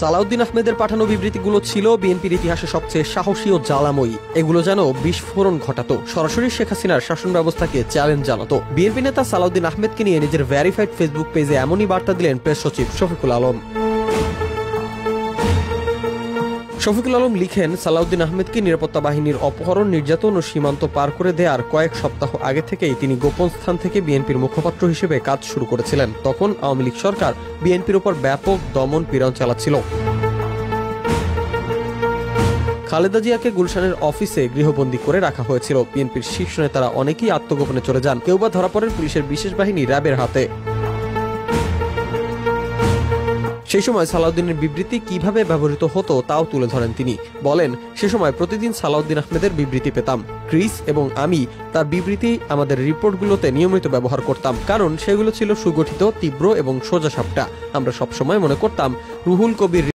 সালাউদ্দিন আহমেদের পাঠানো বিবৃতিগুলো ছিল বিএনপির ইতিহাসে সবচেয়ে সাহসী ও জ্বালাময়ী। এগুলো যেন বিস্ফোরণ ঘটাতো, সরাসরি শেখ হাসিনার শাসন ব্যবস্থাকে চ্যালেঞ্জ জানাতো। বিএনপি নেতা সালাউদ্দিন আহমেদকে নিয়ে নিজের ভেরিফাইড ফেসবুক পেজে এমনই বার্তা দিলেন প্রেস সচিব শফিকুল আলম। শফিকুল আলম লিখেন, সালাউদ্দিন আহমেদকে নিরাপত্তা বাহিনীর অপহরণ, নির্যাতন ও সীমান্ত পার করে দেওয়ার কয়েক সপ্তাহ আগে থেকেই তিনি গোপন স্থান থেকে বিএনপির মুখপাত্র হিসেবে কাজ শুরু করেছিলেন। তখন আওয়ামী লীগ সরকার বিএনপির উপর ব্যাপক দমন পীড়ন চালাচ্ছিল। খালেদা জিয়াকে গুলশানের অফিসে গৃহবন্দী করে রাখা হয়েছিল। বিএনপির শীর্ষ নেতারা অনেকেই আত্মগোপনে চলে যান, কেউ বা ধরা পড়েন পুলিশের বিশেষ বাহিনী র্যাবের হাতে। সেই সময় সালাউদ্দিনের বিবৃতি কিভাবে ব্যবহৃত হতো তাও তুলে ধরেন তিনি। বলেন, সে সময় প্রতিদিন সালাউদ্দিন আহমেদের বিবৃতি পেতাম। ক্রিস এবং আমি তার বিবৃতি আমাদের রিপোর্টগুলোতে নিয়মিত ব্যবহার করতাম, কারণ সেগুলো ছিল সুগঠিত, তীব্র এবং সোজাসাপটা। আমরা সবসময় মনে করতাম রুহুল কবির